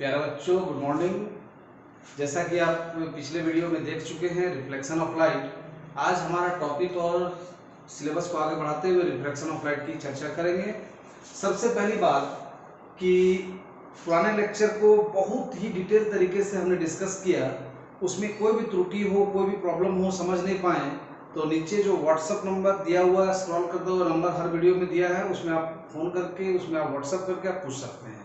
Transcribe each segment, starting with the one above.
प्यारे बच्चों, good morning. जैसा कि आप पिछले वीडियो में देख चुके हैं रिफ्लेक्शन ऑफ लाइट, आज हमारा टॉपिक और सिलेबस को आगे बढ़ाते हुए रिफ्लेक्शन ऑफ लाइट की चर्चा करेंगे। सबसे पहली बात कि पुराने लेक्चर को बहुत ही डिटेल तरीके से हमने डिस्कस किया, उसमें कोई भी त्रुटि हो, कोई भी प्रॉब्लम हो, समझ नहीं पाए तो नीचे जो व्हाट्सअप नंबर दिया हुआ है, स्क्रॉल कर दो, नंबर हर वीडियो में दिया है, उसमें आप फ़ोन करके, उसमें आप व्हाट्सअप करके आप पूछ सकते हैं।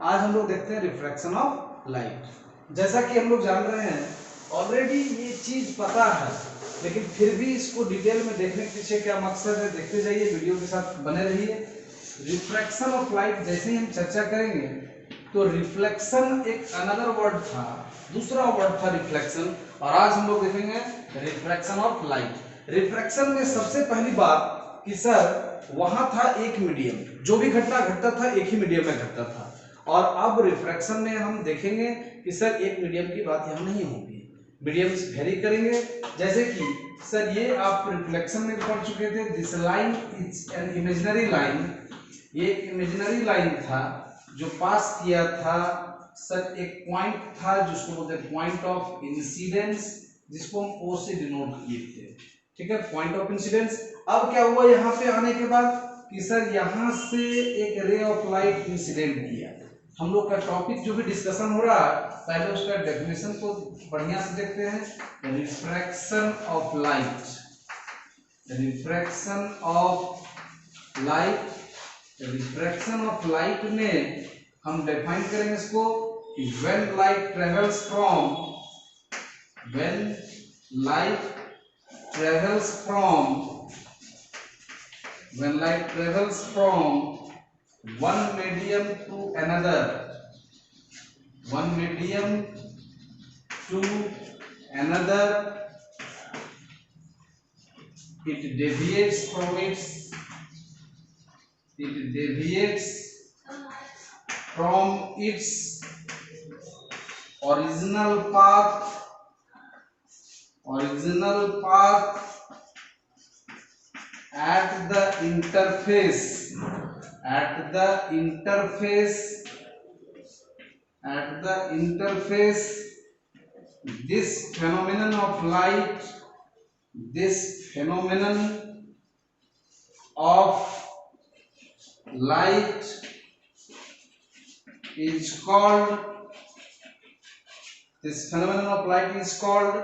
आज हम लोग देखते हैं रिफ्रैक्शन ऑफ लाइट। जैसा कि हम लोग जान रहे हैं, ऑलरेडी ये चीज़ पता है, लेकिन फिर भी इसको डिटेल में देखने के पीछे क्या मकसद है, देखते जाइए, वीडियो के साथ बने रहिए। रिफ्रैक्शन ऑफ लाइट जैसे ही हम चर्चा करेंगे तो रिफ्लेक्शन एक अनदर वर्ड था, दूसरा वर्ड था रिफ्लेक्शन, और आज हम लोग देखेंगे रिफ्रैक्शन ऑफ लाइट। रिफ्रैक्शन में सबसे पहली बात कि सर वहां था एक मीडियम, जो भी घटना घटता था एक ही मीडियम में घटता था, और अब रिफ्रैक्शन में हम देखेंगे कि सर एक मीडियम की बात यहाँ नहीं होगी, मीडियम्स वेरी करेंगे। जैसे कि सर ये आप रिफ्लेक्शन में पढ़ चुके थे, this line is an imaginary line, ये इमेजिनरी लाइन था जो पास किया था सर, एक पॉइंट था जिसको बोलते हैं पॉइंट ऑफ इंसिडेंस, जिसको हम ओ से डिनोट किए थे, ठीक है, पॉइंट ऑफ इंसिडेंस। अब क्या हुआ यहाँ पे आने के बाद कि सर यहाँ से एक रे ऑफ लाइट इंसिडेंट किया। हम लोग का टॉपिक जो भी डिस्कशन हो रहा है, पहले उसका डेफिनेशन को बढ़िया से देखते हैं। Refraction of light, refraction of light, refraction of light में हम डिफाइन करेंगे इसको कि when light travels from, when light travels from, when light travels from one medium to another, one medium to another, it deviates from its, it deviates from its original path, original path at the interface, at the interface, at the interface. This phenomenon of light, this phenomenon of light is called, this phenomenon of light is called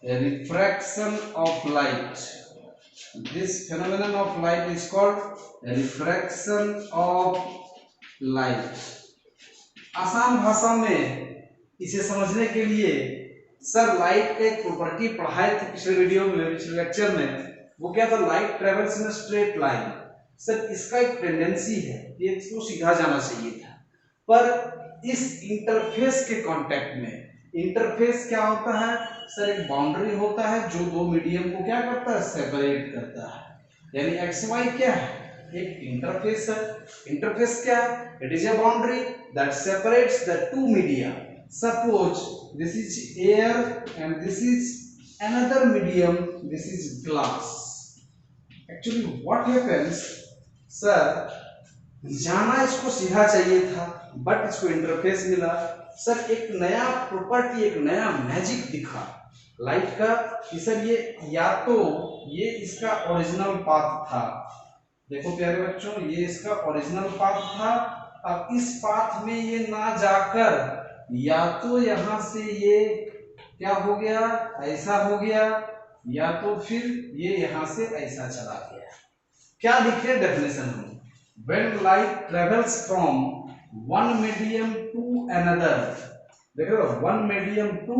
a refraction of light. This phenomenon of light is called refraction of light. आसान भाषा में इसे समझने के लिए sir light का एक property पढ़ाए थे पिछले वीडियो में, पिछले लेक्चर में। वो क्या था? Light travels in straight line. Sir इसका एक टेंडेंसी है कि इसको सीधा जाना चाहिए था, पर इस इंटरफेस के कांटेक्ट में, इंटरफेस क्या होता है सर? एक बाउंड्री होता है जो दो मीडियम को क्या करता है? सेपरेट करता है। यानी एक्स वाई क्या है? एक इंटरफेस है। इंटरफेस क्या है? It is a boundary that separates the two media. Suppose this is air and this is another medium, this is glass. Actually what happens sir, जाना इसको सीधा चाहिए था, बट इसको इंटरफेस मिला। सर एक नया प्रॉपर्टी, एक नया मैजिक दिखा लाइट का कि सर ये या तो ये इसका ओरिजिनल पाथ था। देखो प्यारे बच्चों, ये इसका ओरिजिनल पाथ था। अब इस पाथ में ये ना जाकर या तो यहां से ये क्या हो गया? ऐसा हो गया, या तो फिर ये यहां से ऐसा चला गया। क्या लिखे डेफिनेशन में? When light travels from one medium to another, देख रहे हो, one medium to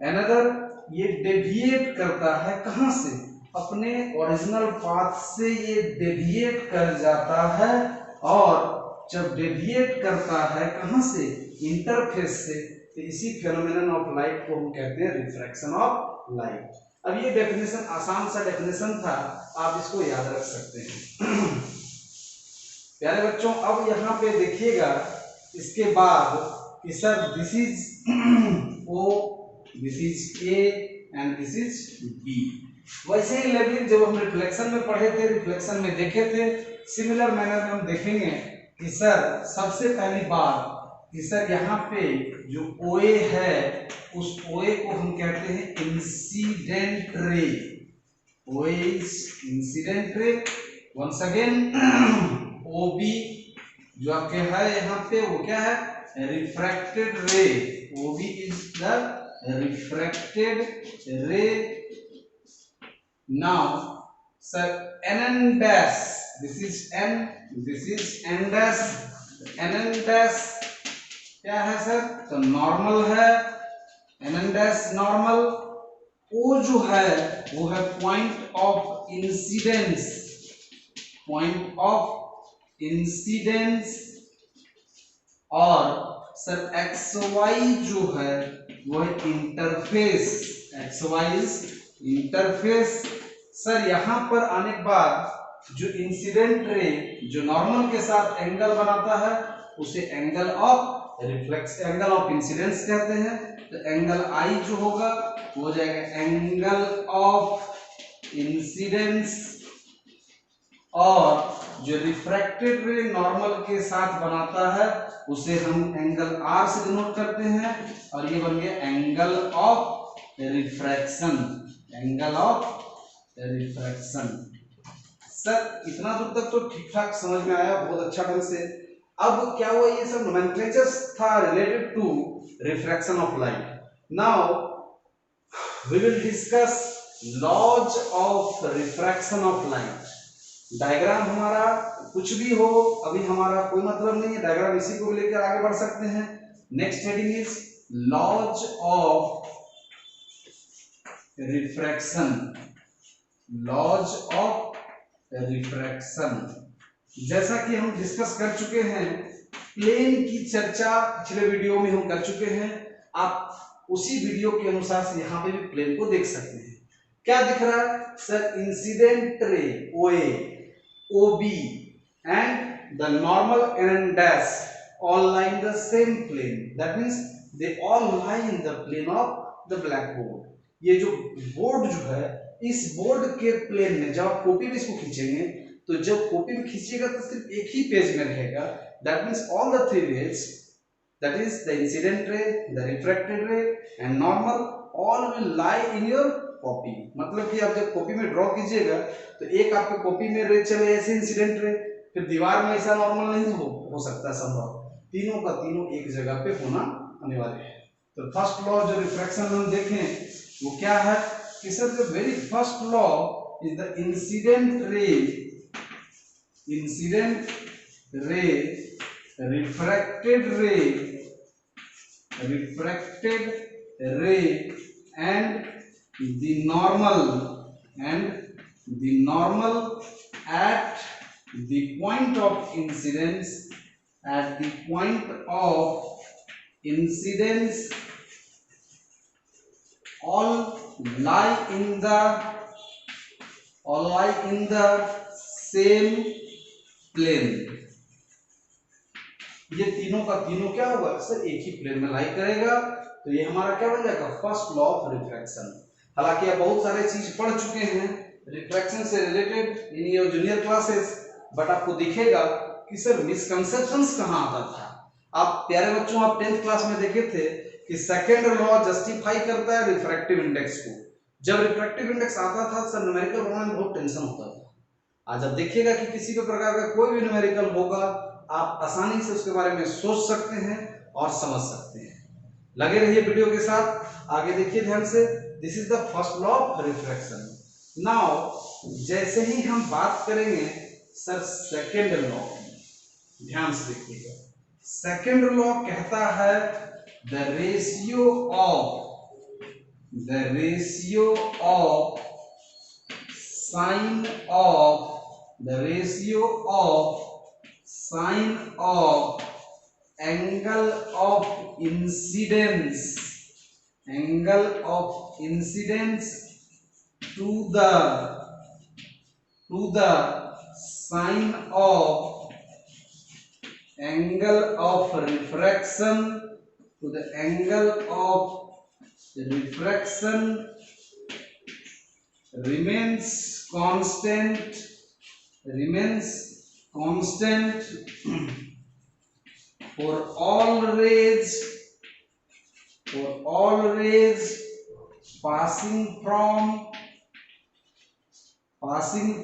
another, ये डेविएट करता है कहां से? अपने ओरिजिनल पाथ से ये डेविएट कर जाता है, और जब डेविएट करता है कहां से? इंटरफेस से। तो इसी फेनोमेनन ऑफ लाइट को हम कहते हैं रिफ्रैक्शन ऑफ लाइट। अब ये डेफिनेशन आसान सा डेफिनेशन था, आप इसको याद रख सकते हैं। प्यारे बच्चों, अब यहाँ पे देखिएगा इसके बाद कि sir this is O, this is A and this is B. वैसे ही लेवलिंग जब हम रिफ्लेक्शन में पढ़े थे, रिफ्लेक्शन में देखे थे, सिमिलर मैनर में हम देखेंगे कि सर सबसे पहली बात कि सर यहाँ पे जो OA है उस OA को हम कहते हैं incident ray. OA is incident ray. Once again OB जो आपके है यहाँ पे वो क्या है, रिफ्रैक्टेड रे। OB इज द रिफ्रैक्टेड रे। Now sir NN dash, this is N, this is N dash, NN dash क्या है सर, तो नॉर्मल है, NN dash नॉर्मल। O जो है वो है point of incidence, point of incidence. और सर XY जो है वो है interface, XY is interface. Sir यहाँ पर आने के बाद जो इंसिडेंट रे जो नॉर्मल के साथ एंगल बनाता है उसे angle of reflex, angle of incidence कहते हैं। तो एंगल I जो होगा वो हो जाएगा एंगल ऑफ इंसिडेंस। और जो रिफ्रैक्टेड रे नॉर्मल के साथ बनाता है उसे हम एंगल R से डिनोट करते हैं, और ये बन गया angle of refraction, angle of refraction. Sir इतना दूर तक तो ठीक ठाक समझ में आया, बहुत अच्छा ढंग से। अब क्या हुआ, ये सब नोमेनक्लेचर्स था related to refraction of light. Now we will discuss laws of refraction of light. Diagram हमारा कुछ भी हो, अभी हमारा कोई मतलब नहीं है, डायग्राम इसी को लेकर आगे बढ़ सकते हैं। Next heading is laws of refraction, laws of refraction. जैसा कि हम डिस्कस कर चुके हैं, प्लेन की चर्चा पिछले वीडियो में हम कर चुके हैं। आप उसी वीडियो के अनुसार से यहाँ पे भी प्लेन को देख सकते हैं। क्या दिख रहा है sir, incident ray OA, OB and the normal NN dash all lie in the same plane, that means they all lie in the plane of the blackboard। ये जो बोर्ड जो है, इस बोर्ड के प्लेन में जब आप कॉपी में इसको खींचेंगे तो जब कॉपी में खींचिएगा तो सिर्फ एक ही पेज में रहेगा। That means all the three rays, that is the incident ray, the refracted ray and normal, all will lie in your copy. मतलब कि आप जब कॉपी में ड्रॉ कीजिएगा तो एक आपके कॉपी में रे चले ऐसे इंसिडेंट रे, फिर दीवार में ऐसा नॉर्मल नहीं हो सकता संभव, तीनों का तीनों एक जगह पे होना अनिवार्य है। तो फर्स्ट लॉ जो रिफ्रैक्शन हम देखें वो क्या है कि sir the very first law is the incident रे, इंसिडेंट रे, रिफ्रैक्टेड रे, refracted ray and the normal at the point of incidence, at the point of incidence all lie in the same plane। ये तीनों का तीनों क्या होगा sir, एक ही plane में लाई करेगा। तो ये हमारा क्या बन जाएगा, फर्स्ट लॉ ऑफ रिफ्रैक्शन। हालांकि आप बहुत सारे चीज पढ़ चुके हैं रिफ्रैक्शन से related in your junior classes, but आपको दिखेगा कि सर मिसकंसेप्शंस कहाँ आता था। आप प्यारे बच्चों, आप 10th क्लास में देखे थे कि सेकंड लॉ जस्टिफाई करता है रिफ्रैक्टिव इंडेक्स को। जब रिफ्रैक्टिव इंडेक्स आता था सर न्यूमेरिकल बनाने में बहुत टेंशन होता था। आज आप देखिएगा कि किसी भी प्रकार का कोई भी न्यूमेरिकल होगा, आप आसानी से उसके बारे में सोच सकते हैं और समझ सकते हैं। लगे रहिए वीडियो के साथ, आगे देखिए ध्यान से। This is the first law of refraction. Now जैसे ही हम बात करेंगे सर सेकेंड लॉ, ध्यान से देखिएगा। सेकेंड लॉ कहता है the ratio of sine of angle of incidence to the sine of angle of refraction, to the angle of refraction remains constant for all rays passing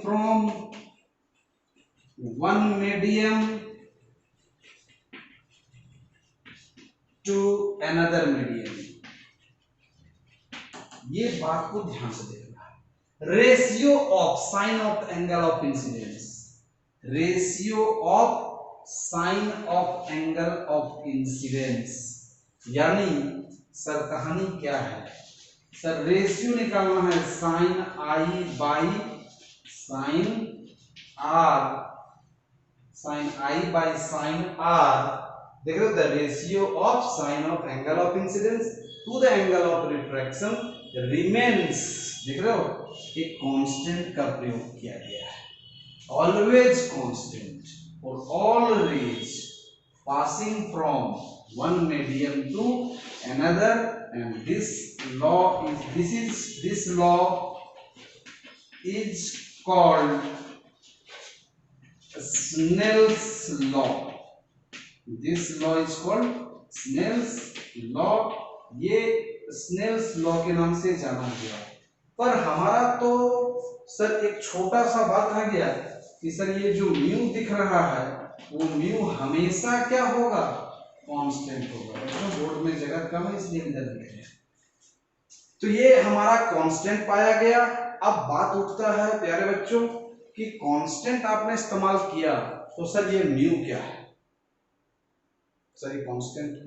from one medium to another medium। ये बात को ध्यान से देखना। Ratio of sine of angle of incidence, ratio of sine of angle of incidence, यानी sir कहानी क्या है सर, रेशियो निकालना है sine i by sine r, sine i by sine r. देख रहे हो, the ratio of sine of angle of incidence to the angle of refraction remains, देख रहे हो, एक कांस्टेंट का प्रयोग किया गया है, always constant for all rays passing from one medium to another, and this law is called Snell's law। This law is called Snell's law। ये Snell's law के नाम से जाना गया। पर हमारा तो सर एक छोटा सा बात आ गया कि सर ये जो म्यू दिख रहा है वो म्यू हमेशा क्या होगा, कांस्टेंट होगा। बच्चों बोर्ड में जगह कम है इसलिए इधर लिखे हैं। तो ये हमारा कांस्टेंट पाया गया। अब बात उठता है प्यारे बच्चों कि कांस्टेंट आपने इस्तेमाल किया तो सर ये म्यू क्या है, सर ये कांस्टेंट है।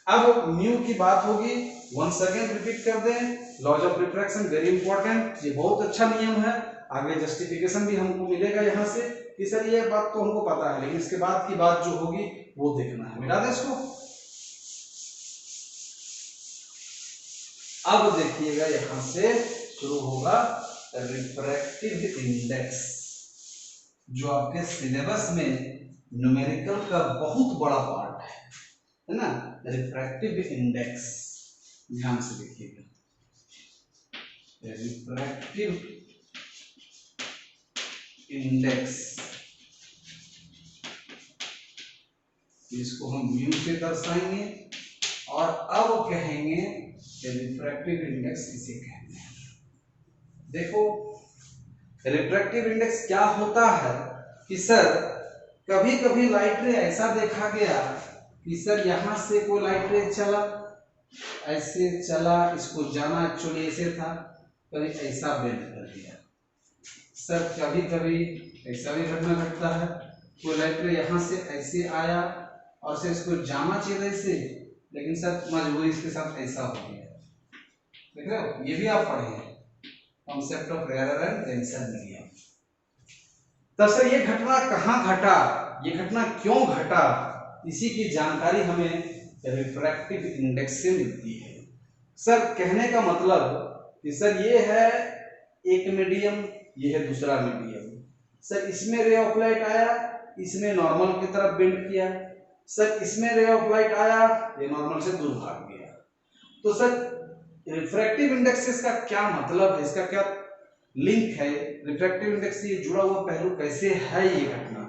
अब म्यू की बात होगी, वंस अगेन रिपीट कर दें, laws of refraction very important, ये बहुत अच्छा नियम है। आगे जस्टिफिकेशन भी हमको मिलेगा यहाँ से कि सर ये बात तो हमको पता है, लेकिन इसके बाद की बात जो होगी वो देखना है। मिटा दें इसको। अब देखिएगा यहां से शुरू होगा रिफ्रैक्टिव इंडेक्स, जो आपके सिलेबस में न्यूमेरिकल का बहुत बड़ा पार्ट है ना। रिफ्रैक्टिव इंडेक्स ध्यान से देखिएगा, रिफ्रैक्टिव इंडेक्स, इसको हम म्यू से दर्शाएंगे और अब कहेंगे रिफ्रैक्टिव इंडेक्स इसे कहते हैं। देखो रिफ्रैक्टिव इंडेक्स क्या होता है कि सर कभी कभी लाइट रे ऐसा देखा गया कि सर यहां से कोई लाइट रे चला, ऐसे चला, इसको जाना एक्चुअली ऐसे था, कभी ऐसा बेंड कर दिया। सर कभी कभी ऐसा भी घटना घटता है, कोई लाइट रे यहां से ऐसे आया और से इसको जाना चाहिए ऐसे, लेकिन सर मजबूरी इसके साथ ऐसा हो गया। देख रहे हो, ये भी आप पढ़े हैं, concept of error and tension medium. तब सर ये घटना कहाँ घटा, ये घटना क्यों घटा, इसी की जानकारी हमें रिफ्रैक्टिव इंडेक्स से मिलती है। सर कहने का मतलब कि सर ये है एक मीडियम, ये है दूसरा मीडियम। सर इसमें रे ऑफ लाइट आया, इसमें नॉर्मल की तरफ बेंड किया। सर इसमें रे ऑफ लाइट आया, ये नॉर्मल से दूर भाग गया। तो सर रिफ्रैक्टिव इंडेक्स से इसका क्या मतलब है, इसका क्या लिंक है, रिफ्रैक्टिव इंडेक्स से ये जुड़ा हुआ पहलू कैसे है ये घटना।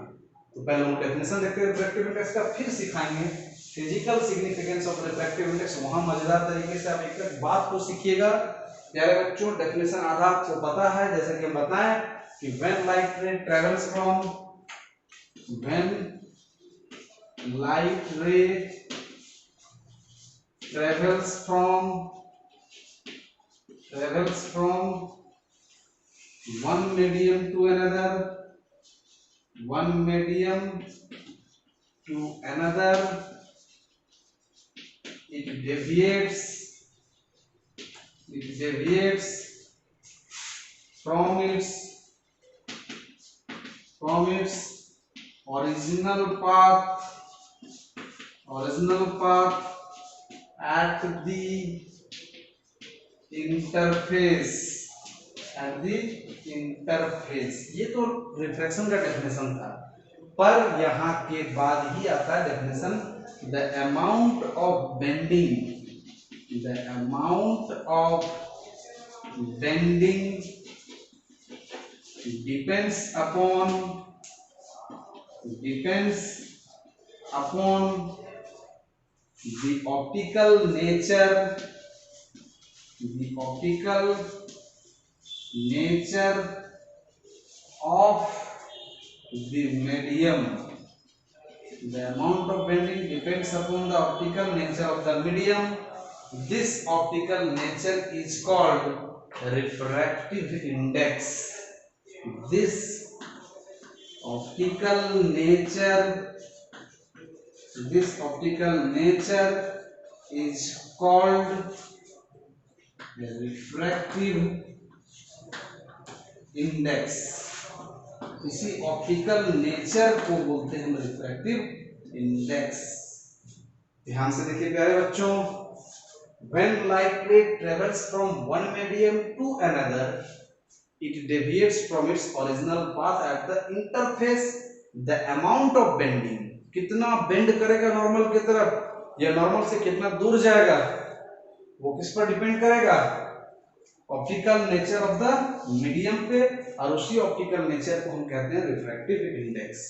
तो पहले हम डेफिनेशन देखते हैं रिफ्रैक्टिव इंडेक्स का, फिर सिखाएंगे physical significance of refractive index. वहां मजेदार तरीके से आप एक बात को सीखिएगा प्यारे बच्चों। डेफिनेशन आधा आपको पता है, जैसे कि हम बताएं कि when light ray travels from, when light रे travels from one medium to another, one medium to another, it deviates from its original path at the interface, ये तो रिफ्रैक्शन का डेफिनेशन था, पर यहाँ के बाद ही आता है definition the amount of bending depends upon the optical nature of the medium. The amount of bending depends upon the optical nature of the medium. This optical nature is called refractive index. This optical nature is called refractive index. इसी optical nature को बोलते हैं refractive index. ध्यान से देखिए प्यारे बच्चों, when light ray travels from one medium to another, it deviates from its original path at the interface. The amount of bending, कितना बेंड करेगा नॉर्मल की तरफ या नॉर्मल से कितना दूर जाएगा, वो किस पर डिपेंड करेगा? Optical nature of the medium पे, और उसी ऑप्टिकल नेचर को हम कहते हैं रिफ्रैक्टिव इंडेक्स।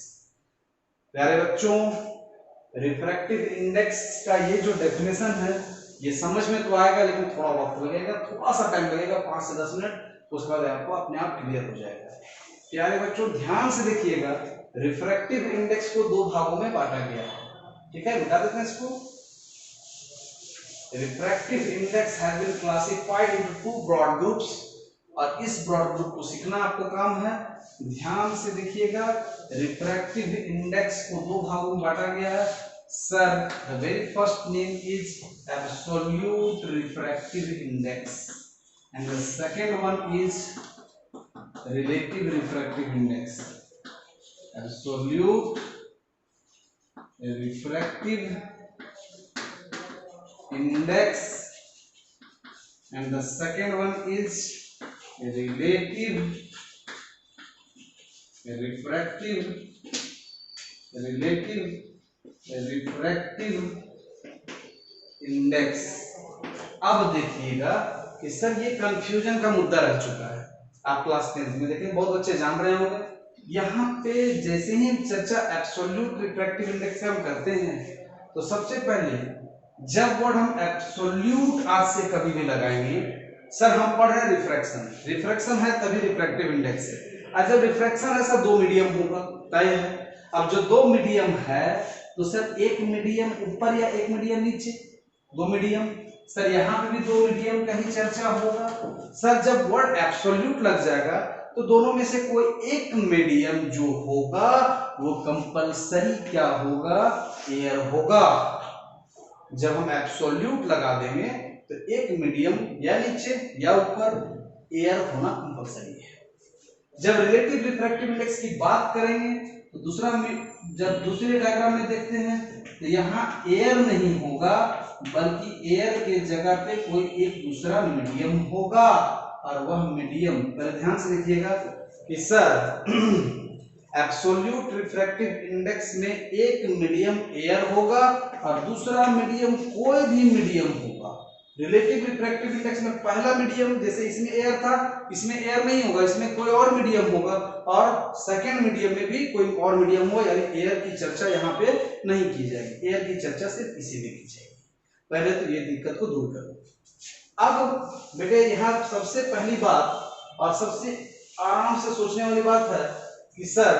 प्यारे बच्चों, रिफ्रैक्टिव इंडेक्स का ये जो डेफिनेशन है ये समझ में तो आएगा, लेकिन थोड़ा वक्त लगेगा, थोड़ा सा टाइम लगेगा, 5 से 10 मिनट, उसके बाद आपको अपने आप क्लियर हो जाएगा। प्यारे बच्चों ध्यान से देखिएगा, रिफ्रैक्टिव इंडेक्स को 2 भागों में बांटा गया है। ठीक है, बता देते हैं इसको। Refractive index has been classified into 2 broad groups, और इस ब्रॉड ग्रुप को सीखना आपको काम है। ध्यान से देखिएगा, रिफ्रैक्टिव इंडेक्स को 2 भागों में बांटा गया है। Sir, the very first name is absolute refractive index and the second one is relative refractive index. Absolute refractive index and the second one is relative refractive index। अब देखिएगा कि सर ये कंफ्यूजन का मुद्दा रह चुका है। आप क्लास 10th में देखें, बहुत बच्चे जान रहे होंगे। यहाँ पे जैसे ही चर्चा एब्सोल्यूट रिफ्रैक्टिव इंडेक्स का हम करते हैं, तो सबसे पहले जब वर्ड हम एब्सोल्यूट आज से कभी भी लगाएंगे, सर हम पढ़ रहे हैं रिफ्रैक्शन है तभी रिफ्रैक्टिव इंडेक्स है। और जब रिफ्रैक्शन है सर 2 मीडियम होगा, तय है। अब जो 2 मीडियम है तो सर एक मीडियम ऊपर या एक मीडियम नीचे, 2 मीडियम। सर यहाँ पे भी 2 मीडियम का ही चर्चा होगा। सर जब वर्ड एब्सोल्यूट लग जाएगा तो दोनों में से कोई एक मीडियम जो होगा वो कंपलसरी क्या होगा? एयर होगा। जब हम एब्सोल्यूट लगा देंगे तो एक मीडियम या नीचे या ऊपर एयर होना कंपलसरी है। जब रिलेटिव रिफ्रैक्टिव इंडेक्स की बात करेंगे तो जब दूसरे डायग्राम में देखते हैं तो यहाँ एयर नहीं होगा, बल्कि एयर के जगह पे कोई एक दूसरा मीडियम होगा, और वह मीडियम पर ध्यान से देखिएगा कि सर एब्सोल्यूट रिफ्रैक्टिव इंडेक्स में एक मीडियम एयर होगा और दूसरा मीडियम कोई भी मीडियम होगा। रिलेटिव रिफ्रैक्टिव इंडेक्स में पहला मीडियम जैसे इसमें एयर था, इसमें एयर नहीं होगा, इसमें कोई और मीडियम होगा, और सेकंड मीडियम में भी कोई और मीडियम होगा, यानी एयर की चर्चा यहाँ पे नहीं की जाएगी। एयर की चर्चा सिर्फ इसी में की जाएगी। पहले तो ये दिक्कत को दूर करो। अब बेटे यहाँ सबसे पहली बात और सबसे आराम से सोचने वाली बात है कि सर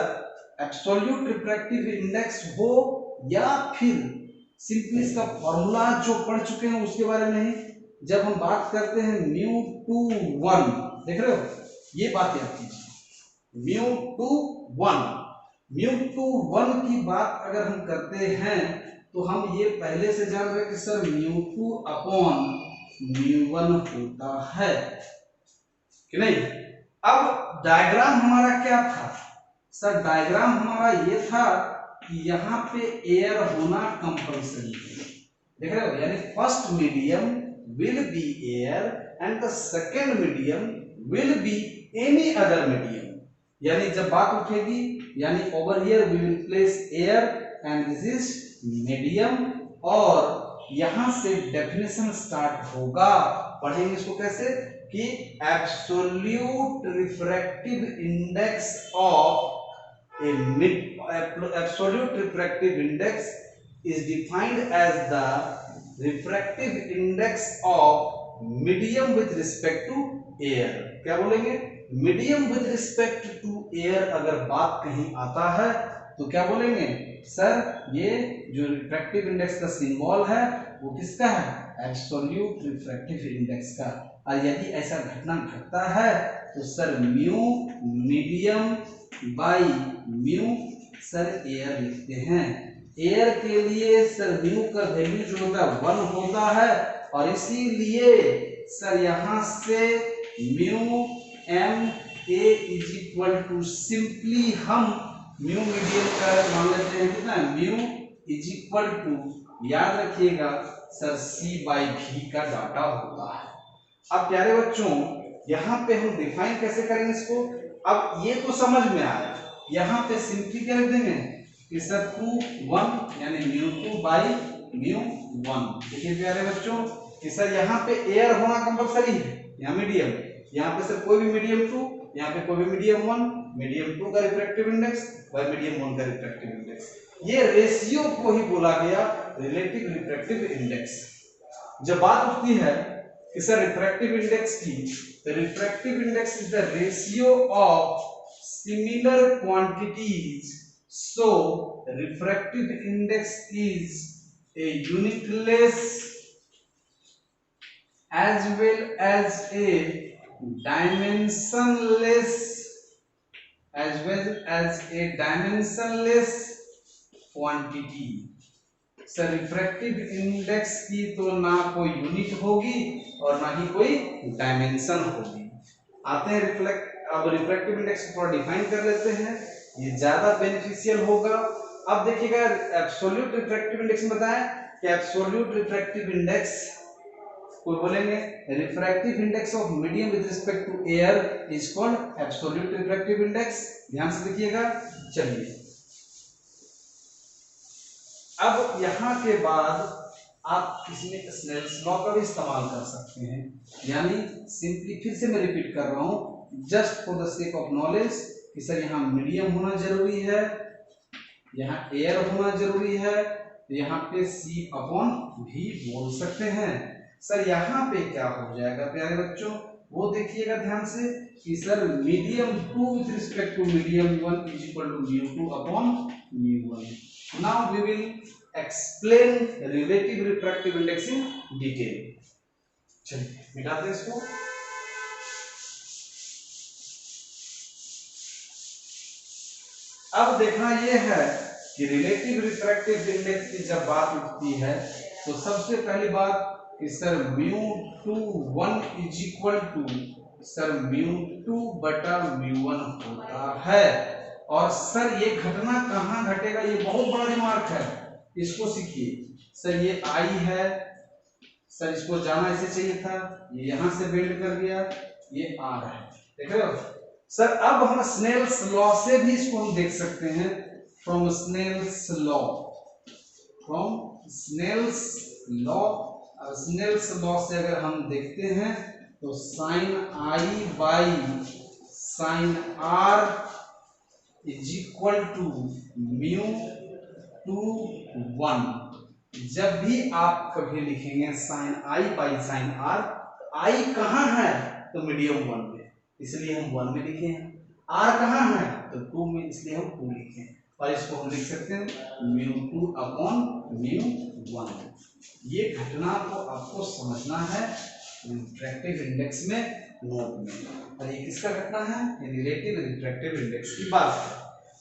एब्सोल्यूट रिफ्रैक्टिव इंडेक्स हो या फिर सिंपली इसका फॉर्मूला जो पढ़ चुके हैं उसके बारे में ही। जब हम बात करते हैं μ/1, देख रहे हो, ये बात याद कीजिए, μ/1 की बात अगर हम करते हैं तो हम ये पहले से जान रहे कि सर μ2/μ1 होता है कि नहीं। अब डायग्राम हमारा क्या था? सर डायग्राम हमारा ये था कि यहाँ पे एयर होना कंपल्सरी है, देख रहे हो, यानी first medium will be air and the second medium will be any other medium. यानी जब बात उठेगी, यानी over here we will place air and this is medium, और यहां से डेफिनेशन स्टार्ट होगा। पढ़ेंगे इसको कैसे कि absolute refractive index of absolute refractive index is defined as the refractive index of medium with respect to air। क्या बोलेंगे? Medium with respect to air अगर बात कहीं आता है तो क्या बोलेंगे सर? ये जो रिफ्रैक्टिव इंडेक्स का सिंबल है वो किसका है? एब्सोल्यूट रिफ्रैक्टिव इंडेक्स का। और यदि ऐसा घटना घटता है तो sir mu medium by mu sir air लिखते हैं। एयर के लिए सर म्यू का वैल्यू जो होता है 1 होता है और इसीलिए सर यहां से mu M A is equal to simply हम म्यू मीडियम का मान लेते हैं कितना? म्यू इज इक्वल टू, याद रखिएगा सर, सी बाई भी का डाटा होता है। अब प्यारे बच्चों यहाँ पे हम डिफाइन कैसे करेंगे इसको? अब ये तो समझ में आया, यहाँ पे सिंपली क्या रख देंगे कि सर 2 1 यानी म्यू 2 बाई म्यू 1। देखिए प्यारे बच्चों कि सर यहाँ पे एयर होना कंपलसरी है, यहाँ मीडियम, यहाँ पे सर कोई भी मीडियम 2, यहाँ पे कोई भी मीडियम 1, मीडियम 2 का रिफ्रैक्टिव इंडेक्स और मीडियम 1 का रिफ्रैक्टिव इंडेक्स। ये रेशियो को ही बोला गया रिलेटिव रिफ्रैक्टिव इंडेक्स। जब बात उठती है कि सर रिफ्रैक्टिव इंडेक्स की, तो refractive index is the ratio of similar quantities, so refractive index is a unitless as well as a dimensionless quantity। Sir refractive index की तो ना कोई यूनिट होगी और ना ही कोई डायमेंशन होगी। आते हैं अब रिफ्रैक्टिव इंडेक्स को थोड़ा डिफाइन कर लेते हैं, ये ज्यादा बेनिफिशियल होगा। अब देखिएगा एब्सोल्यूट रिफ्रैक्टिव इंडेक्स में बताएं कि एब्सोल्यूट रिफ्रैक्टिव इंडेक्स को बोलेंगे refractive index of medium with respect to air is called absolute refractive index. ध्यान से देखिएगा। चलिए अब यहाँ के बाद आप इसमें स्नेल्स लॉ का भी इस्तेमाल कर सकते हैं, यानी सिंपली फिर से मैं रिपीट कर रहा हूँ just for the sake of knowledge कि सर यहाँ मीडियम होना जरूरी है, यहाँ एयर होना जरूरी है, तो यहाँ पे C अपॉन भी बोल सकते हैं। सर यहाँ पे क्या हो जाएगा प्यारे बच्चों, वो देखिएगा ध्यान से कि sir medium 2 with respect to medium 1 is equal to mu 2 upon mu 1। Now we will explain relative refractive index in detail. चलिए मिटाते हैं इसको। अब देखना ये है कि रिलेटिव रिफ्रैक्टिव इंडेक्स की जब बात उठती है तो सबसे पहली बात कि sir mu 2 1 is equal to sir mu 2 बटा म्यू 1 होता है। और सर ये घटना कहाँ घटेगा, ये बहुत बड़ा रिमार्क है, इसको सीखिए। सर ये आई है, सर इसको जाना ऐसे चाहिए था, ये यहां से बेंड कर दिया, ये आर है, देख रहे हो सर। अब हम स्नेल्स लॉ से भी इसको हम देख सकते हैं, फ्रॉम स्नेल्स लॉ से अगर हम देखते हैं तो sine i by sine r is equal to mu 2 1। जब भी आप कभी लिखेंगे sine i by sine r, i कहाँ है तो मीडियम 1 में, इसलिए हम 1 में लिखे हैं। आर कहाँ है तो 2 में, इसलिए हम 2 लिखे हैं। और इसको हम लिख सकते हैं म्यू 2 अपॉन म्यू 1। ये घटना को आपको समझना है रिफ्रैक्टिव इंडेक्स में, नोट में। और ये किसका घटना है? रिलेटिव रिफ्रैक्टिव इंडेक्स की बात है।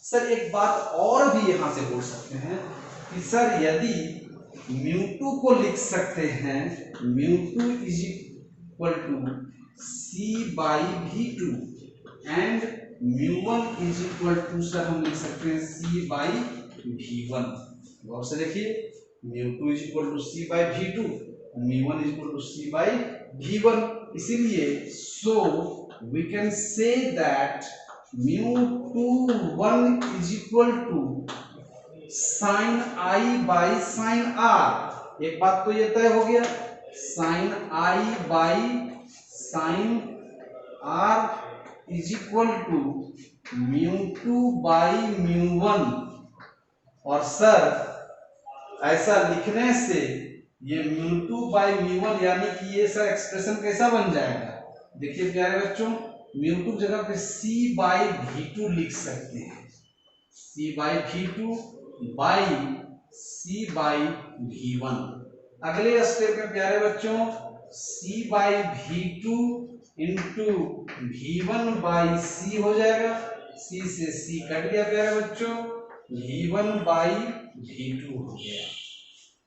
सर एक बात और भी यहां से बोल सकते हैं कि सर यदि म्यू 2 को लिख सकते हैं mu 2 is equal to c by v 2 and mu 1 is equal to sir हम लिख सकते हैं सी बाई भी 1। गौर से देखिए, mu 2 is equal to c by v 2, mu 1 is equal to c by v 1। इसीलिए so we can say that mu 2 1 is equal to sine i by sine r. एक बात तो ये तय हो गया, sine i by sine r is equal to mu 2 by mu 1। और sir ऐसा लिखने से ये μ2/μ1 यानी कि ये सर एक्सप्रेशन कैसा बन जाएगा, देखिए प्यारे बच्चों, μ2 जगह पे c/v2 लिख सकते हैं, c/v2 बाई c/v1। अगले स्टेप में प्यारे बच्चों c/v2 इंटू v1/c हो जाएगा, c से c कट गया प्यारे बच्चों, v1/v2 हो गया।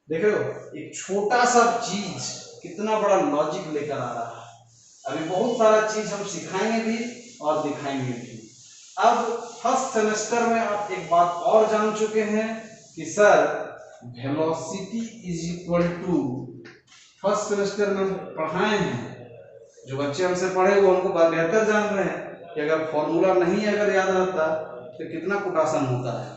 देख रहे हो एक छोटा सा चीज कितना बड़ा लॉजिक लेकर आ रहा है। अभी बहुत सारा चीज हम सिखाएंगे भी और दिखाएंगे भी। अब फर्स्ट सेमेस्टर में आप एक बात और जान चुके हैं कि sir velocity is equal to, first semester में पढ़ाए हैं, जो बच्चे हमसे पढ़े वो हमको बेहतर जान रहे हैं कि अगर फॉर्मूला नहीं अगर याद रहता तो कितना कुटासन होता है।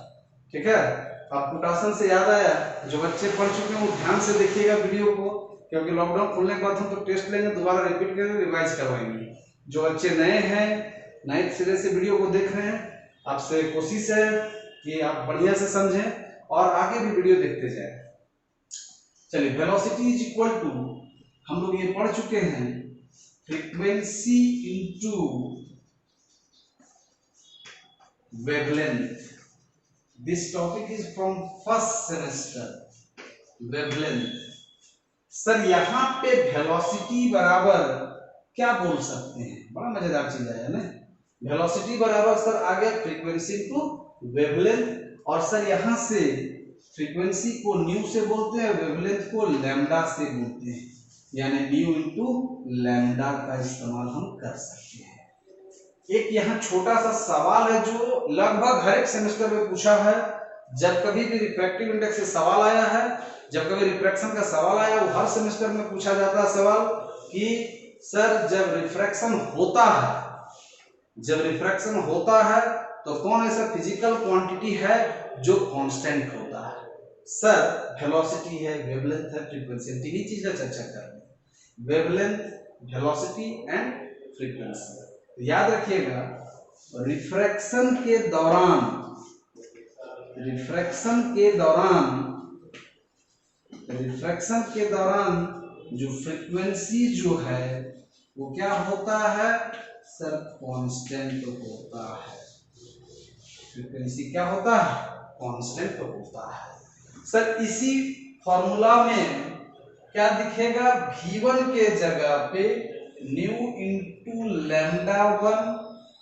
ठीक है, अब कुटासन से याद आया, जो बच्चे पढ़ चुके हैं वो ध्यान से देखिएगा वीडियो को, क्योंकि लॉकडाउन खुलने के बाद हम तो टेस्ट लेंगे, दोबारा रिपीट करके रिवाइज करवाएंगे। जो बच्चे नए हैं, नए सिरे से वीडियो को देख रहे हैं, आपसे कोशिश है कि आप बढ़िया से समझें और आगे भी वीडियो देखते जाएं। चलिए, वेलोसिटी इज इक्वल टू, हम लोग ये पढ़ चुके हैं, frequency into wavelength. This topic is from first semester, wavelength. Sir यहाँ पे वेलोसिटी बराबर क्या बोल सकते हैं, बड़ा मजेदार चीज आया ना। वेलोसिटी बराबर सर आ गया फ्रीक्वेंसी इंटू वेवलेंथ, और सर यहाँ से फ्रीक्वेंसी को न्यू से बोलते हैं, वेवलेंथ को लैम्डा से बोलते हैं, यानी न्यू इंटू लैम्डा का इस्तेमाल हम कर सकते हैं। एक यहाँ छोटा सा सवाल है जो लगभग हर एक सेमेस्टर में पूछा है। जब कभी भी रिफ्रैक्टिव इंडेक्स से सवाल आया है, जब कभी रिफ्रैक्शन का सवाल आया, वो हर सेमेस्टर में पूछा जाता है सवाल कि सर जब रिफ्रैक्शन होता है, जब रिफ्रैक्शन होता है तो कौन ऐसा फिजिकल क्वांटिटी है जो कांस्टेंट होता है। सर वेलोसिटी है, वेवलेंथ है, फ्रीक्वेंसी, तीन ही चीज का चर्चा कर रहे हैं, वेवलेंथ, वेलोसिटी एंड फ्रीक्वेंसी। याद रखिएगा, रिफ्रैक्शन के दौरान, रिफ्रैक्शन के दौरान जो फ्रीक्वेंसी जो है वो क्या होता है सर, कांस्टेंट होता है। फ्रीक्वेंसी क्या होता है, कांस्टेंट होता है। सर इसी फॉर्मूला में क्या दिखेगा, v1 के जगह पे new into lambda 1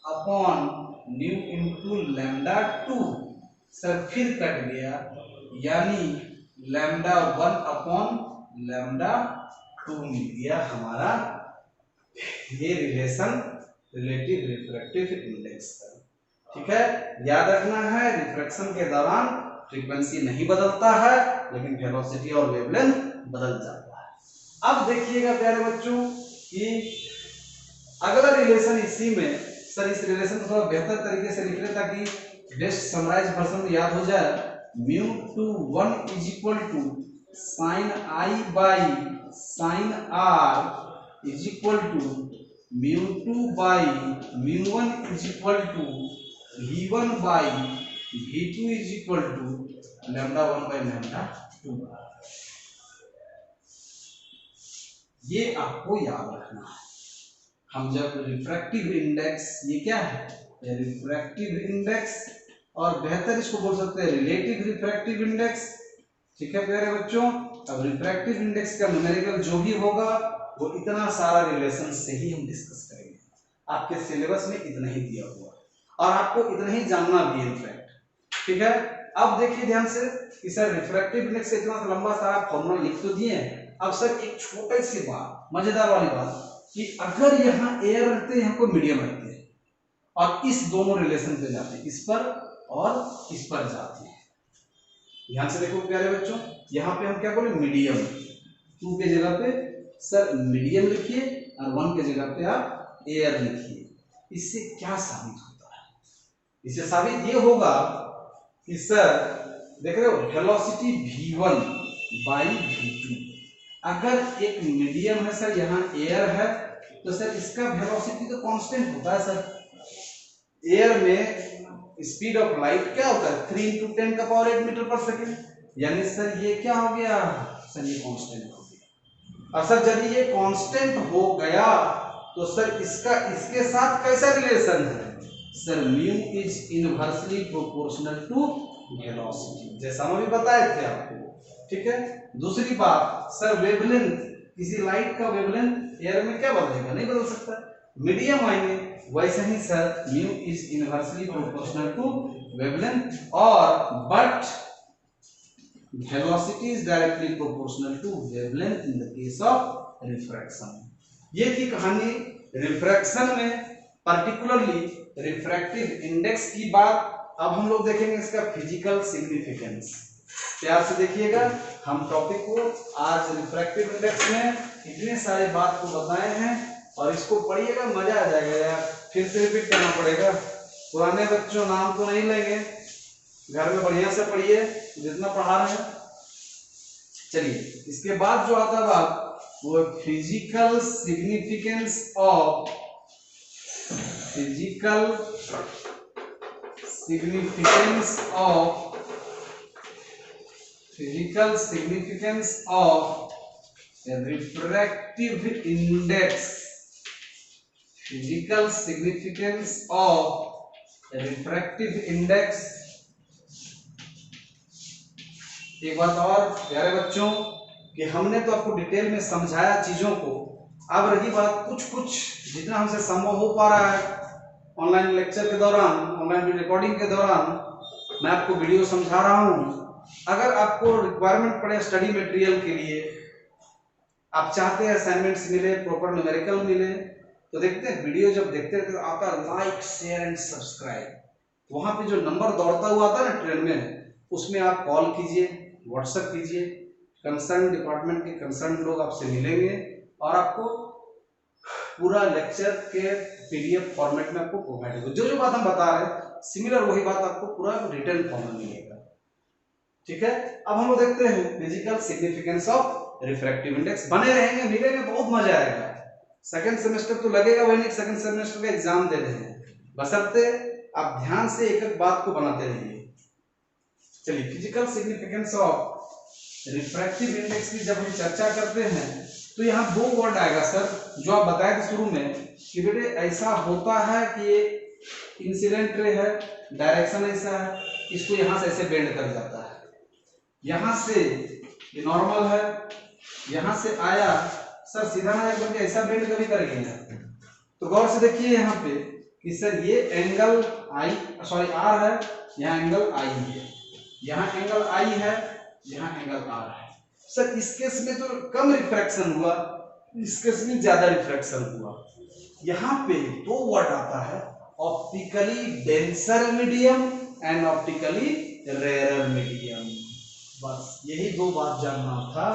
upon new into lambda 2, sir फिर कट गया, यानी लैम्डा 1 अपॉन लैम्डा 2 मिल गया हमारा ये रिलेशन रिलेटिव रिफ्रैक्टिव इंडेक्स का। ठीक है, याद रखना है रिफ्रैक्शन के दौरान फ्रीक्वेंसी नहीं बदलता है, लेकिन वेलोसिटी और वेवलेंथ बदल जाता है। अब देखिएगा प्यारे बच्चों कि अगला रिलेशन इसी में, सर इस रिलेशन को थोड़ा बेहतर तरीके से लिख ले ताकि बेस्ट समराइज वर्जन याद हो जाए। μ21 is equal to sine i by sine r is equal to μ2 by μ1 is equal to v1 by v2 is equal to lambda 1 by lambda 2। ये आपको याद रखना है। हम जब रिफ्रैक्टिव इंडेक्स, ये क्या है, रिफ्रैक्टिव इंडेक्स, और बेहतर इसको बोल सकते हैं रिलेटिव रिफ्रैक्टिव इंडेक्स। ठीक है प्यारे बच्चों, अब रिफ्रैक्टिव इंडेक्स का न्यूमेरिकल जो भी होगा वो इतना सारा रिलेशन से ही हम डिस्कस करेंगे। आपके सिलेबस में इतना ही दिया हुआ है और आपको इतना ही जानना भी है इनफैक्ट। ठीक है, अब देखिए ध्यान से कि सर रिफ्रैक्टिव इंडेक्स से इतना लंबा सारा फॉर्मूला लिख तो दिए। अब सर एक छोटी सी बात, मजेदार वाली बात, कि अगर यहाँ एयर रहते हैं, यहाँ को मीडियम रहते हैं और इस दोनों रिलेशन पे जाते हैं, इस पर और इस पर जाते हैं। ध्यान से देखो प्यारे बच्चों, यहाँ पे हम क्या बोले, मीडियम। 2 के जगह पे सर मीडियम लिखिए और 1 के जगह पे आप एयर लिखिए। इससे क्या साबित होता है, इससे साबित ये होगा कि सर देख रहे हो वेलोसिटी v1 बाई v2, अगर एक मीडियम है सर, यहाँ एयर है, तो सर इसका वेलोसिटी तो कांस्टेंट होता है। सर एयर में स्पीड ऑफ लाइट क्या होता है, 3 × 10⁸ मीटर पर सेकेंड। यानी सर ये क्या हो गया, सर ये कांस्टेंट हो गया। और सर जब ये कांस्टेंट हो गया तो सर इसका इसके साथ कैसा रिलेशन है, sir mu is inversely proportional to velocity, जैसा हम अभी बताए थे आपको। ठीक है, दूसरी बात सर वेवलेंथ, किसी लाइट का वेवलेंथ एयर में क्या बदलेगा, नहीं बदल सकता, मीडियम आएंगे, वैसे ही sir mu is inversely proportional to wavelength और but velocity is directly proportional to wavelength in the case of refraction। ये थी कहानी रिफ्रैक्शन में, पर्टिकुलरली रिफ्रैक्टिव इंडेक्स की बात। अब हम लोग देखेंगे इसका फिजिकल सिग्निफिकेंस। प्यार से देखिएगा, हम टॉपिक को आज रिफ्रैक्टिव इंडेक्स में इतने सारे बात को बताए हैं और इसको पढ़िएगा, मजा आ जाएगा यार। फिर से रिपीट करना पड़ेगा, पुराने बच्चों नाम तो नहीं लेंगे, घर में बढ़िया से पढ़िए जितना पढ़ा रहे हैं। चलिए इसके बाद जो आता है बात वो physical significance of refractive index. Physical significance of refractive index. एक बात और प्यारे बच्चों कि हमने तो आपको डिटेल में समझाया चीजों को, अब रही बात कुछ जितना हमसे संभव हो पा रहा है ऑनलाइन लेक्चर के दौरान, ऑनलाइन रिकॉर्डिंग के दौरान मैं आपको वीडियो समझा रहा हूं। अगर आपको रिक्वायरमेंट पड़े स्टडी मटेरियल के लिए, आप चाहते हैं असाइनमेंट्स मिले, प्रॉपर न्यूमेरिकल मिले, तो देखते हैं वीडियो जब देखते रहते तो आता लाइक शेयर एंड सब्सक्राइब, वहां पे जो नंबर दौड़ता हुआ आता है ना ट्रेन में, उसमें आप कॉल कीजिए, व्हाट्सएप कीजिए, कंसर्न डिपार्टमेंट के कंसर्न लोग आपसे मिलेंगे और आपको पूरा लेक्चर के पीडीएफ फॉर्मेट में आपको प्रोवाइड होगा। जो बात हम बता रहे हैं सिमिलर वही बात आपको पूरा रिटन फॉर्म में मिलेगा। ठीक है, अब हम लोग देखते हैं physical significance of refractive index. बने रहेंगे, मिलेंगे, बहुत मजा आएगा। सेकंड सेमेस्टर तो लगेगा वही नहीं, सेकंड सेमेस्टर का एग्जाम दे रहे हैं, बशर्ते आप ध्यान से एक एक बात को बनाते रहिए। चलिए physical significance of refractive index की जब हम चर्चा करते हैं तो यहाँ दो वर्ड आएगा सर, जो आप बताए थे शुरू में कि बेटे ऐसा होता है कि ये इंसिडेंट रे है, डायरेक्शन ऐसा है, इसको यहाँ से ऐसे बेंड कर जाता है, यहाँ से ये नॉर्मल है, यहाँ से आया सर सीधा ना एकदम ऐसा बेंड कभी करेंगे ना, तो गौर से देखिए यहाँ पे कि सर ये एंगल आर है, यहाँ एंगल आई है, यहाँ एंगल आई है, यहाँ एंगल आर है। सर इस केस में तो कम रिफ्रैक्शन हुआ, इस केस में ज्यादा रिफ्रैक्शन हुआ। यहाँ पे दो वर्ड आता है, optically denser medium and optically rare medium. बस यही दो बात जानना था,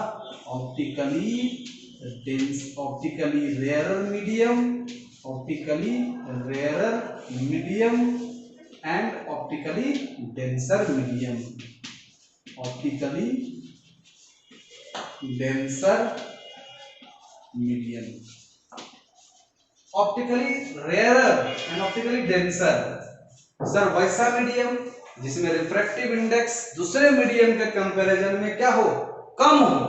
optically rare medium and optically denser medium. Optically rarer and optically denser, sir वैसा मीडियम जिसमें रिफ्रैक्टिव इंडेक्स दूसरे मीडियम के कंपैरिजन में क्या हो, कम हो।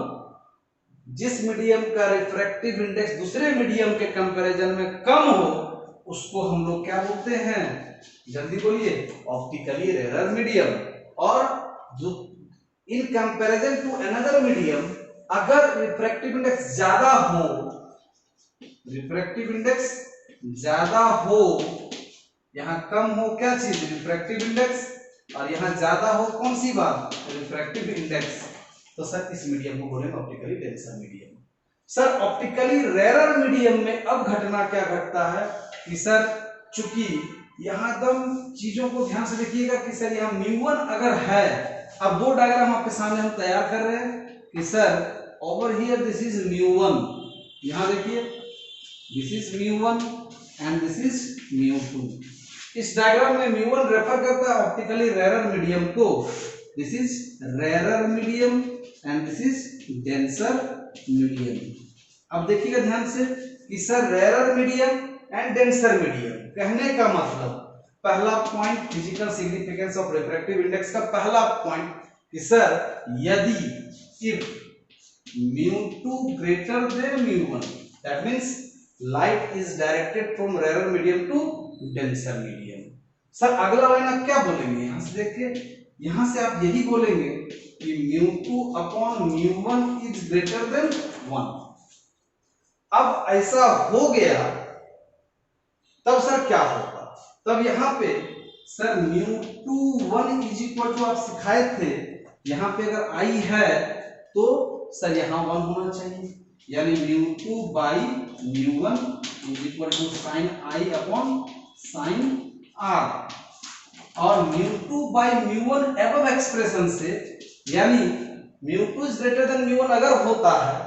जिस मीडियम का रिफ्रैक्टिव इंडेक्स दूसरे मीडियम के कंपैरिजन में कम हो उसको हम लोग क्या बोलते हैं, जल्दी बोलिए, ऑप्टिकली रेयरर मीडियम। और in comparison to another medium अगर रिफ्रैक्टिव इंडेक्स ज्यादा हो, यहाँ कम हो क्या चीज, रिफ्रैक्टिव इंडेक्स, और यहाँ ज्यादा हो कौन सी बात, रिफ्रैक्टिव इंडेक्स, तो सर इस मीडियम को बोलेंगे optically denser medium. Sir optically rarer medium में अब घटना क्या घटता है कि सर चूंकि यहाँ एकदम चीजों को ध्यान से देखिएगा कि सर यहाँ μ1 अगर है, अब दो डायग्राम आपके सामने हम तैयार कर रहे हैं कि sir over here this is μ1, यहाँ देखिए this is μ1 and this is μ2। इस डायग्राम में μ1 रेफर करता है ऑप्टिकली रेयरर मीडियम को, this is rarer medium and this is denser medium. अब देखिएगा ध्यान से कि sir rarer medium and denser medium, कहने का मतलब पहला point physical significance of refractive index का पहला पॉइंट कि सर यदि if mu2 greater than mu1, that means light is directed from rarer medium to denser medium। Sir अगला line आप क्या बोलेंगे, यहां से देखिए, यहां से आप यही बोलेंगे कि mu2 upon mu1 is greater than 1। अब ऐसा हो गया तब सर क्या होगा, तब यहां पे sir mu2 1 is equal to आप सिखाए थे, यहां पे अगर i है तो सर यहां 1 होना चाहिए, यानी mu2 by mu1 is equal to sine i upon sine r। और mu2 by mu1 above expression से, यानी mu2 is greater then mu1 अगर होता है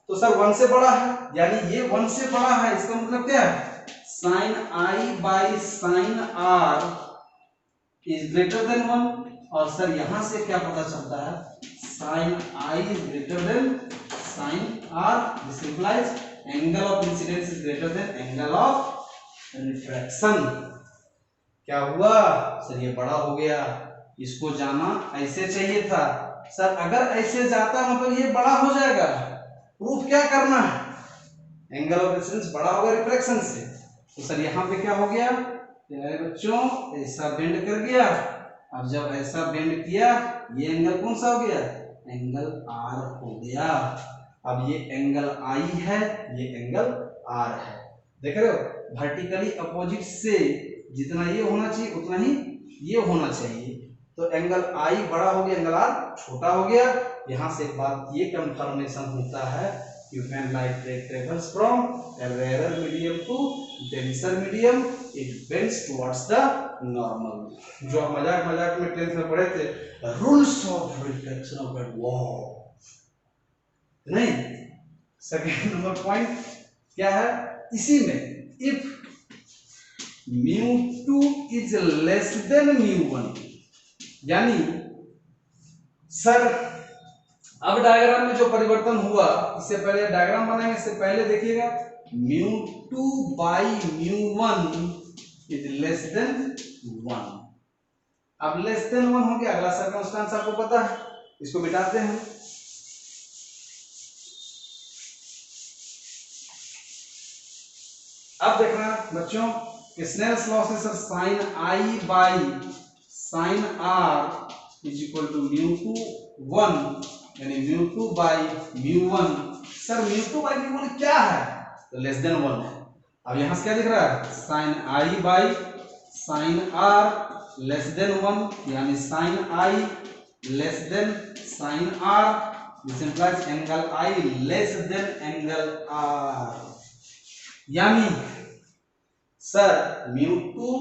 तो सर 1 से बड़ा है, यानी ये 1 से बड़ा है, इसका मतलब क्या है, sine i by sine r is greater than 1। और सर यहां से क्या पता चलता है, sine i is greater than sine r, this implies angle of incidence is greater than angle of refraction. क्या हुआ सर, ये बड़ा हो गया, इसको जाना ऐसे चाहिए था सर, अगर ऐसे जाता मतलब ये बड़ा हो जाएगा, प्रूफ क्या करना है, एंगल ऑफ इंसिडेंस बड़ा होगा रिफ्रैक्शन से। तो सर यहाँ पे क्या हो गया प्यारे बच्चों, ऐसा बेंड कर गया, अब जब ऐसा बेंड किया ये एंगल कौन सा हो गया, एंगल R हो गया। अब ये एंगल I है, ये एंगल R है, देख रहे हो, वर्टिकली अपोजिट से जितना ये होना चाहिए उतना ही ये होना चाहिए, तो एंगल I बड़ा हो गया, एंगल R छोटा हो गया। यहाँ से एक बात ये कंफर्मेशन होता है कि when light ray travels from a rarer medium to denser medium, it bends towards the normal। जो आप मजाक मजाक में 10th में पढ़े थे, rules of reflection of light, wow नहीं। सेकेंड नंबर पॉइंट क्या है, इसी में if mu2 is less than mu1, यानी सर अब डायग्राम में जो परिवर्तन हुआ, इससे पहले डायग्राम बनाएंगे, इससे पहले देखिएगा mu2 by mu1 is less than 1। अब लेस देन 1 हो गया, अगला सर्कमस्टेंस आपको पता है, इसको मिटाते हैं। अब देखना बच्चों, स्नेल्स लॉ से sir sine i by sine r is equal to mu2 1, यानी mu2 by mu1। Sir mu2 by mu1 क्या है, तो लेस देन 1 है। अब यहां से क्या दिख रहा है, sine i by sine r less than 1, यानी sine i less than sine r, this implies angle I less than angle R। यानी सर mu2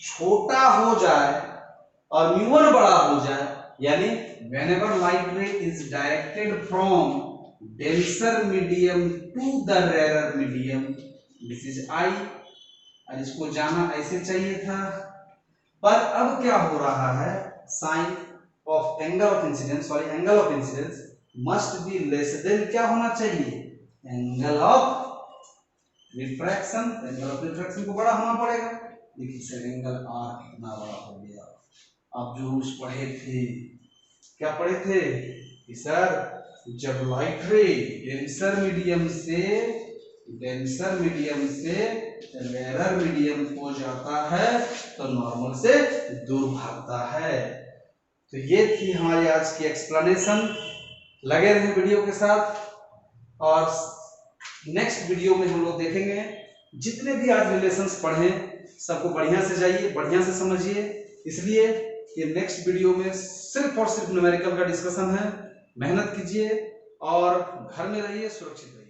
छोटा हो जाए और mu1 बड़ा हो जाए, यानी whenever light ray is directed from denser medium to the rarer medium, this is I, और इसको जाना ऐसे चाहिए था, पर अब क्या हो रहा है, sine of angle of incidence, sorry angle of incidence must be less than क्या होना चाहिए, angle of refraction. Angle of refraction को बड़ा होना पड़ेगा, देखिए सर एंगल R कितना बड़ा हो गया। आप जो रूल्स पढ़े थे, क्या पढ़े थे कि सर जब लाइट रे डेंसर मीडियम से रेरर मीडियम को जाता है तो नॉर्मल से दूर भागता है। तो ये थी हमारी आज की एक्सप्लेनेशन, लगे रहे वीडियो के साथ, और नेक्स्ट वीडियो में हम लोग देखेंगे, जितने भी आज रिलेशंस पढ़े सबको बढ़िया से जाइए, बढ़िया से समझिए, इसलिए कि नेक्स्ट वीडियो में सिर्फ और सिर्फ न्यूमेरिकल का डिस्कशन है। मेहनत कीजिए और घर में रहिए, सुरक्षित रहिए।